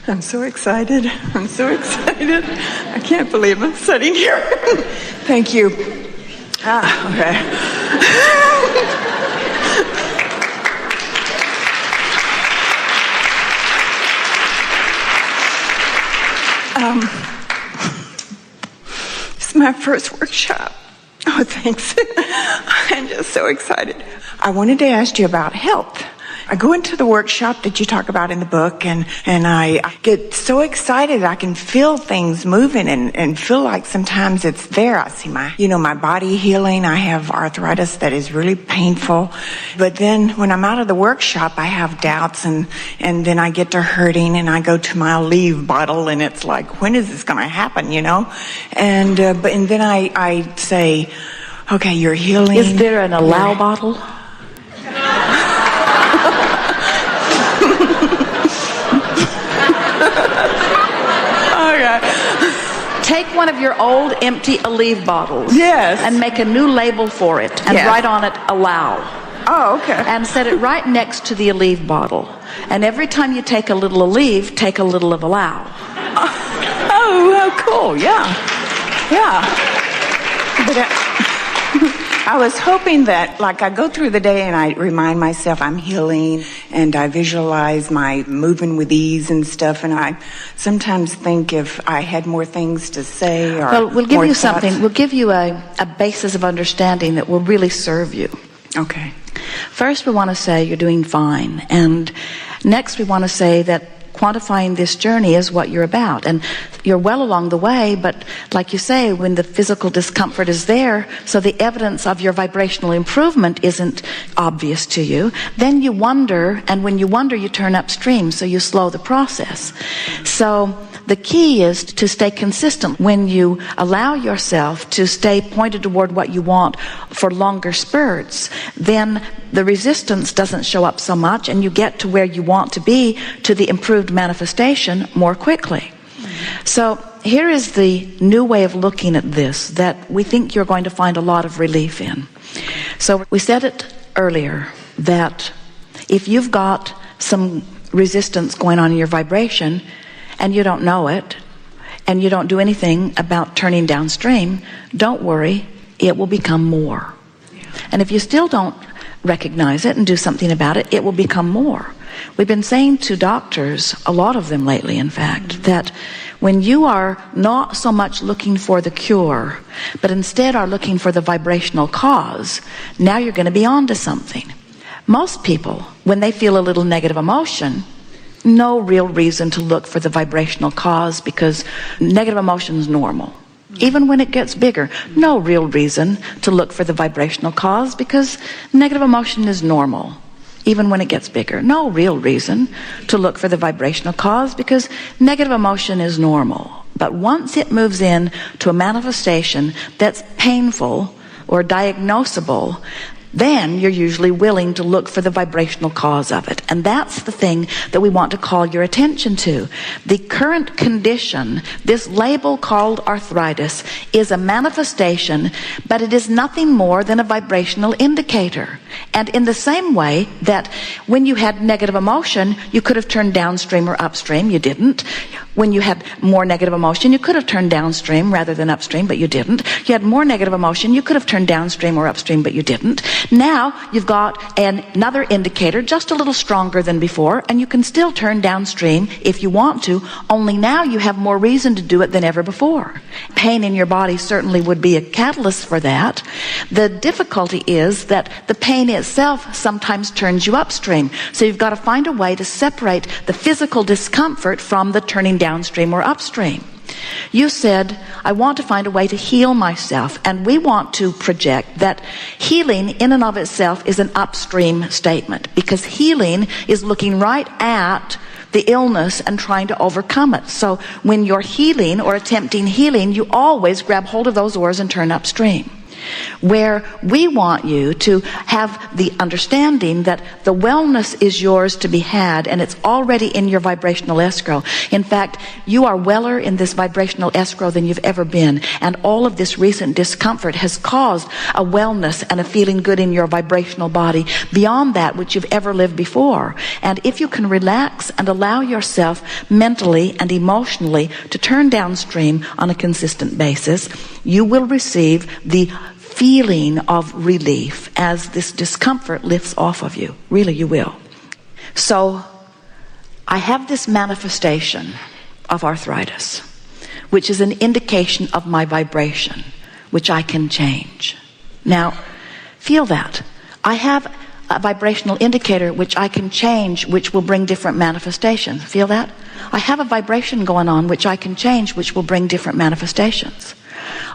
I'm so excited. I'm so excited. I can't believe I'm sitting here. Thank you. Okay. This is my first workshop. Oh, thanks. I'm just so excited. I wanted to ask you about health. I go into the workshop that you talk about in the book, and I get so excited. I can feel things moving and feel like sometimes it's there. I see my body healing. I have arthritis that is really painful. But then when I'm out of the workshop, I have doubts, and then I get to hurting, and I go to my Aleve bottle, and it's like, when is this going to happen, And then I say, okay, you're healing. Is there an allow bottle? Take one of your old empty Aleve bottles. Yes. And make a new label for it and write on it allow. Oh, okay. And set it right next to the Aleve bottle. And every time you take a little Aleve, take a little of allow. Oh, cool. Yeah. But I was hoping that, I go through the day and I remind myself I'm healing, and I visualize my moving with ease and stuff, and I sometimes think if I had more things to say or well, we'll give you thoughts. something. We'll give you a basis of understanding that will really serve you. Okay. First, we want to say you're doing fine. And next, we want to say that quantifying this journey is what you're about. And you're well along the way, but like you say, when the physical discomfort is there, so the evidence of your vibrational improvement isn't obvious to you, then you wonder, and when you wonder, you turn upstream, so you slow the process. So the key is to stay consistent. When you allow yourself to stay pointed toward what you want for longer spurts, then the resistance doesn't show up so much, and you get to where you want to be, to the improved manifestation, more quickly. So here is the new way of looking at this that we think you're going to find a lot of relief in. So we said it earlier that if you've got some resistance going on in your vibration and you don't know it, and you don't do anything about turning downstream, don't worry, it will become more. And if you still don't recognize it and do something about it, it will become more. We've been saying to doctors, a lot of them lately in fact, that when you are not so much looking for the cure, but instead are looking for the vibrational cause, now you're going to be onto something. Most people, when they feel a little negative emotion, no real reason to look for the vibrational cause, because negative emotion is normal. Even when it gets bigger, no real reason to look for the vibrational cause, because negative emotion is normal. Even when it gets bigger, no real reason to look for the vibrational cause, because negative emotion is normal. But once it moves in to a manifestation that's painful or diagnosable, then you're usually willing to look for the vibrational cause of it. And that's the thing that we want to call your attention to. The current condition, this label called arthritis, is a manifestation, but it is nothing more than a vibrational indicator. And in the same way that when you had negative emotion, you could have turned downstream or upstream, you didn't. When you had more negative emotion, you could have turned downstream rather than upstream, but you didn't. You had more negative emotion, you could have turned downstream or upstream, but you didn't. Now you've got another indicator just a little stronger than before, and you can still turn downstream if you want to, only now you have more reason to do it than ever before. Pain in your body certainly would be a catalyst for that. The difficulty is that the pain itself sometimes turns you upstream. So you've got to find a way to separate the physical discomfort from the turning downstream or upstream. You said, I want to find a way to heal myself, and we want to project that healing in and of itself is an upstream statement, because healing is looking right at the illness and trying to overcome it. So when you're healing or attempting healing, you always grab hold of those oars and turn upstream. where we want you to have the understanding that the wellness is yours to be had, and it's already in your vibrational escrow. In fact, you are weller in this vibrational escrow than you've ever been, and all of this recent discomfort has caused a wellness and a feeling good in your vibrational body beyond that which you've ever lived before. And if you can relax and allow yourself mentally and emotionally to turn downstream on a consistent basis, you will receive the feeling of relief as this discomfort lifts off of you. Really, you will. So, I have this manifestation of arthritis, which is an indication of my vibration, which I can change. Now, feel that. I have a vibrational indicator which I can change, which will bring different manifestations. Feel that? I have a vibration going on which I can change, which will bring different manifestations.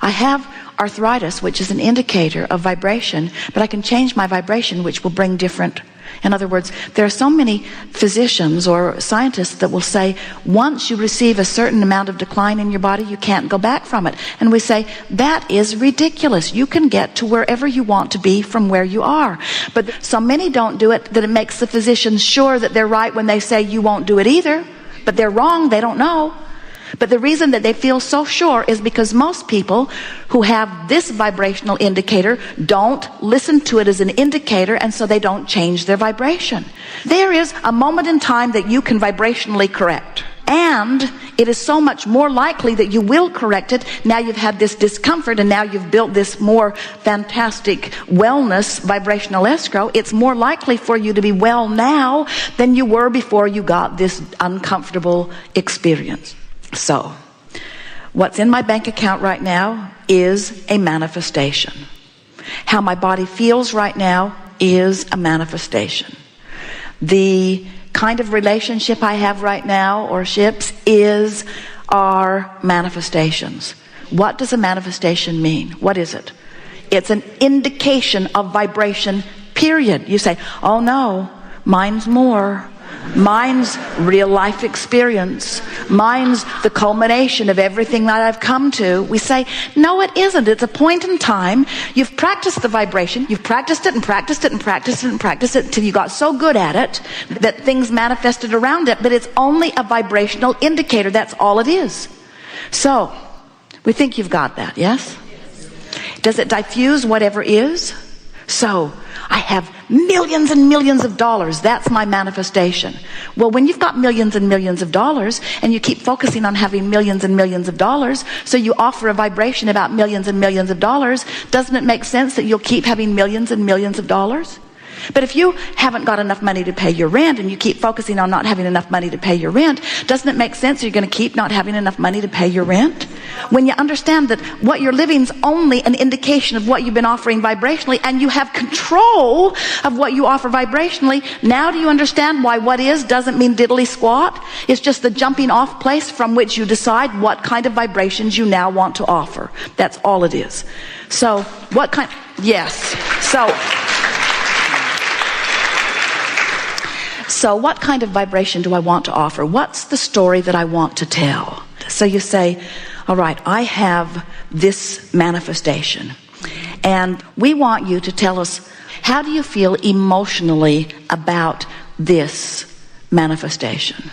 I have arthritis, which is an indicator of vibration, but I can change my vibration, which will bring different. In other words, there are so many physicians or scientists that will say, once you receive a certain amount of decline in your body, you can't go back from it. And we say, that is ridiculous. You can get to wherever you want to be from where you are. But so many don't do it that it makes the physicians sure that they're right when they say you won't do it either. But they're wrong, they don't know. But the reason that they feel so sure is because most people who have this vibrational indicator don't listen to it as an indicator, and so they don't change their vibration. There is a moment in time that you can vibrationally correct. And it is so much more likely that you will correct it. Now you've had this discomfort, and now you've built this more fantastic wellness vibrational escrow. It's more likely for you to be well now than you were before you got this uncomfortable experience. So, what's in my bank account right now is a manifestation. How my body feels right now is a manifestation. The kind of relationship I have right now, or ships, are manifestations. What does a manifestation mean? What is it? It's an indication of vibration, period. You say, oh no, mine's more. Mine's real life experience. Mine's the culmination of everything that I've come to. We say, no, it isn't. It's a point in time. You've practiced the vibration. You've practiced it and practiced it and practiced it and practiced it until you got so good at it that things manifested around it. But it's only a vibrational indicator. That's all it is. So, we think you've got that, yes? Does it diffuse whatever is? So, I have millions and millions of dollars. That's my manifestation. Well, when you've got millions and millions of dollars, and you keep focusing on having millions and millions of dollars, so you offer a vibration about millions and millions of dollars, doesn't it make sense that you'll keep having millions and millions of dollars? But if you haven't got enough money to pay your rent, and you keep focusing on not having enough money to pay your rent, doesn't it make sense you're going to keep not having enough money to pay your rent? When you understand that what you're living is only an indication of what you've been offering vibrationally, and you have control of what you offer vibrationally, now do you understand why what is doesn't mean diddly squat? It's just the jumping off place from which you decide what kind of vibrations you now want to offer. That's all it is. So, what kind... Yes. So what kind of vibration do I want to offer? What's the story that I want to tell? So you say, all right, I have this manifestation, and we want you to tell us, how do you feel emotionally about this manifestation?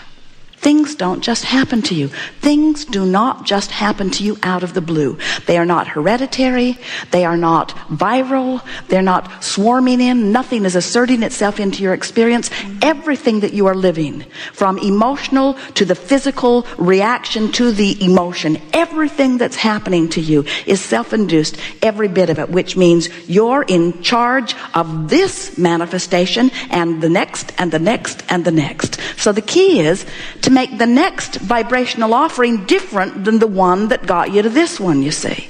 Things don't just happen to you. Things do not just happen to you out of the blue. They are not hereditary. They are not viral. They're not swarming in. Nothing is asserting itself into your experience. Everything that you are living, from emotional to the physical reaction to the emotion, everything that's happening to you is self-induced, every bit of it, which means you're in charge of this manifestation and the next and the next and the next. So the key is to make the next vibrational offering different than the one that got you to this one, you see.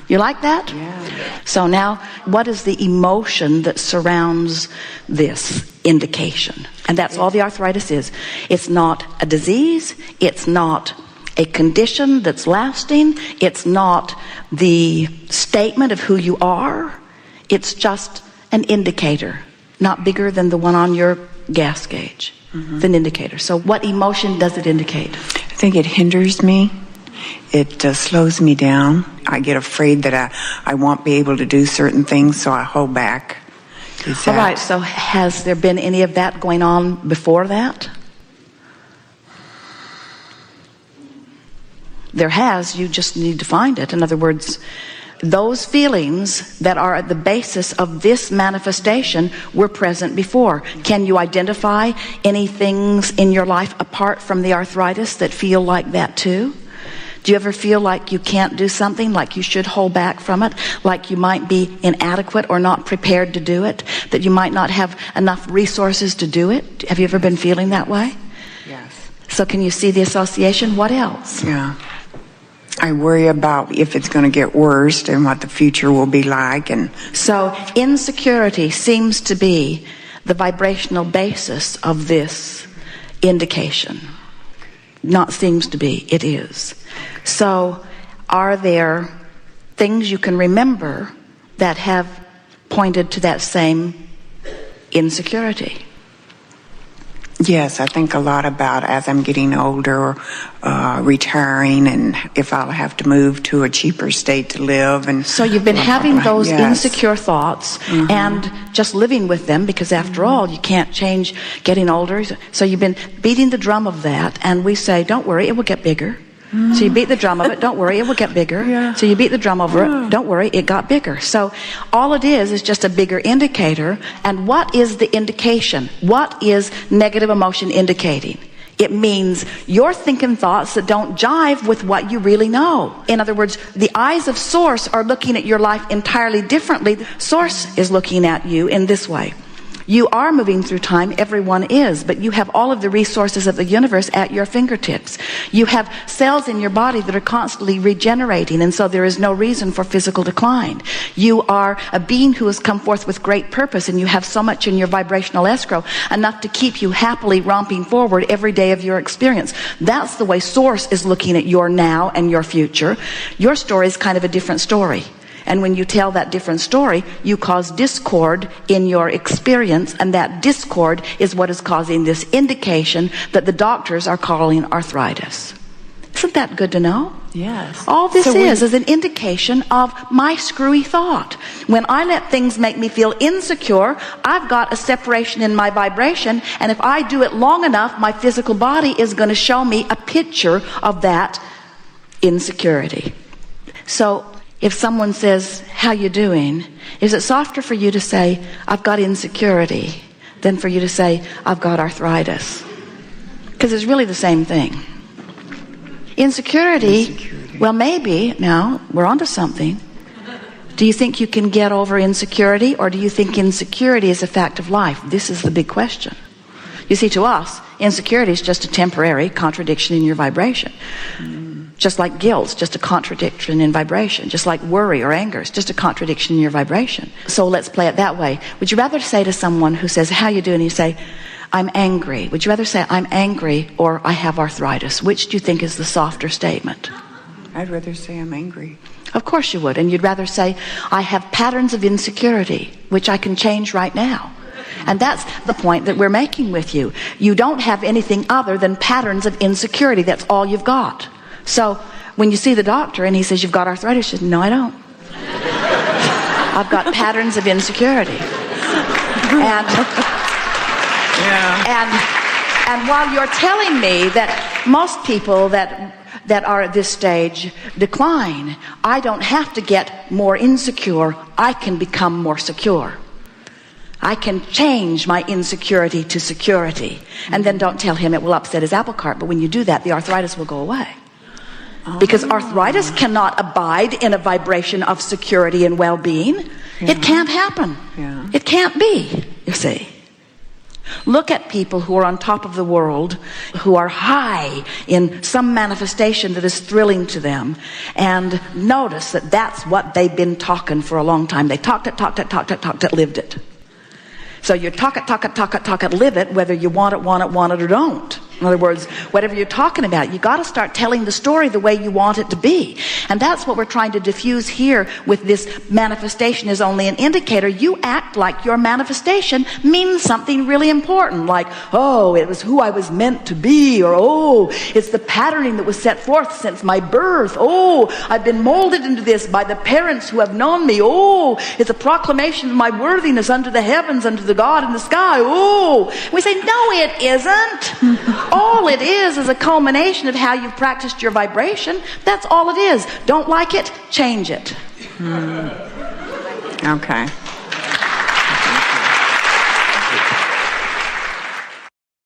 You like that? Yeah. So now, what is the emotion that surrounds this indication? And that's all the arthritis is. It's not a disease. It's not a condition that's lasting. It's not the statement of who you are. It's just an indicator, not bigger than the one on your gas gauge. An indicator. So what emotion does it indicate? I think it hinders me. it slows me down. I get afraid that I won't be able to do certain things, so I hold back. All right, so has there been any of that going on before that? There has, you just need to find it. In other words, those feelings that are at the basis of this manifestation were present before. Can you identify any things in your life apart from the arthritis that feel like that too? Do you ever feel like you can't do something, like you should hold back from it, like you might be inadequate or not prepared to do it, that you might not have enough resources to do it? Have you ever been feeling that way? Yes. So can you see the association? What else? Yeah. I worry about if it's going to get worse and what the future will be like. And so insecurity seems to be the vibrational basis of this indication. Not seems to be, it is. So are there things you can remember that have pointed to that same insecurity? Yes, I think a lot about as I'm getting older, retiring, and if I'll have to move to a cheaper state to live. And so you've been having those yes. insecure thoughts and just living with them, because after all, you can't change getting older. So you've been beating the drum of that, and we say, don't worry, it will get bigger. So you beat the drum of it, don't worry, it will get bigger. Yeah. So you beat the drum over it, don't worry, it got bigger. So all it is just a bigger indicator. And what is the indication? What is negative emotion indicating? It means you're thinking thoughts that don't jive with what you really know. In other words, the eyes of Source are looking at your life entirely differently. Source is looking at you in this way. You are moving through time, everyone is, but you have all of the resources of the universe at your fingertips. You have cells in your body that are constantly regenerating, and so there is no reason for physical decline. You are a being who has come forth with great purpose, and you have so much in your vibrational escrow, enough to keep you happily romping forward every day of your experience. That's the way Source is looking at your now and your future. Your story is kind of a different story. And when you tell that different story, you cause discord in your experience, and that discord is what is causing this indication that the doctors are calling arthritis. Isn't that good to know? Yes. All this is an indication of my screwy thought. When I let things make me feel insecure, I've got a separation in my vibration, and if I do it long enough, my physical body is going to show me a picture of that insecurity. So if someone says, how you doing? Is it softer for you to say, I've got insecurity, than for you to say, I've got arthritis? Because it's really the same thing. Insecurity, well, maybe, now, we're onto something. Do you think you can get over insecurity, or do you think insecurity is a fact of life? This is the big question. You see, to us, insecurity is just a temporary contradiction in your vibration. Just like guilt, just a contradiction in vibration. Just like worry or anger, it's just a contradiction in your vibration. So let's play it that way. Would you rather say to someone who says, how you doing? And you say, I'm angry. Would you rather say, I'm angry, or I have arthritis? Which do you think is the softer statement? I'd rather say I'm angry. Of course you would. And you'd rather say, I have patterns of insecurity, which I can change right now. And that's the point that we're making with you. You don't have anything other than patterns of insecurity. That's all you've got. So when you see the doctor and he says, you've got arthritis, you say, no, I don't. I've got patterns of insecurity. And while you're telling me that most people that are at this stage decline, I don't have to get more insecure. I can become more secure. I can change my insecurity to security. And then don't tell him it will upset his apple cart. But when you do that, the arthritis will go away. Because arthritis cannot abide in a vibration of security and well-being. Yeah. It can't happen. Yeah. It can't be, you see. Look at people who are on top of the world, who are high in some manifestation that is thrilling to them, and notice that that's what they've been talking for a long time. They talked it, lived it. So you talk it, live it, whether you want it or don't. In other words, whatever you're talking about, you got to start telling the story the way you want it to be. And that's what we're trying to diffuse here with this manifestation is only an indicator. You act like your manifestation means something really important, like, oh, it was who I was meant to be, or oh, it's the patterning that was set forth since my birth. Oh, I've been molded into this by the parents who have known me. Oh, it's a proclamation of my worthiness unto the heavens, unto the God in the sky. Oh, we say, no, it isn't. All it is a culmination of how you've practiced your vibration. That's all it is. Don't like it? Change it. Okay.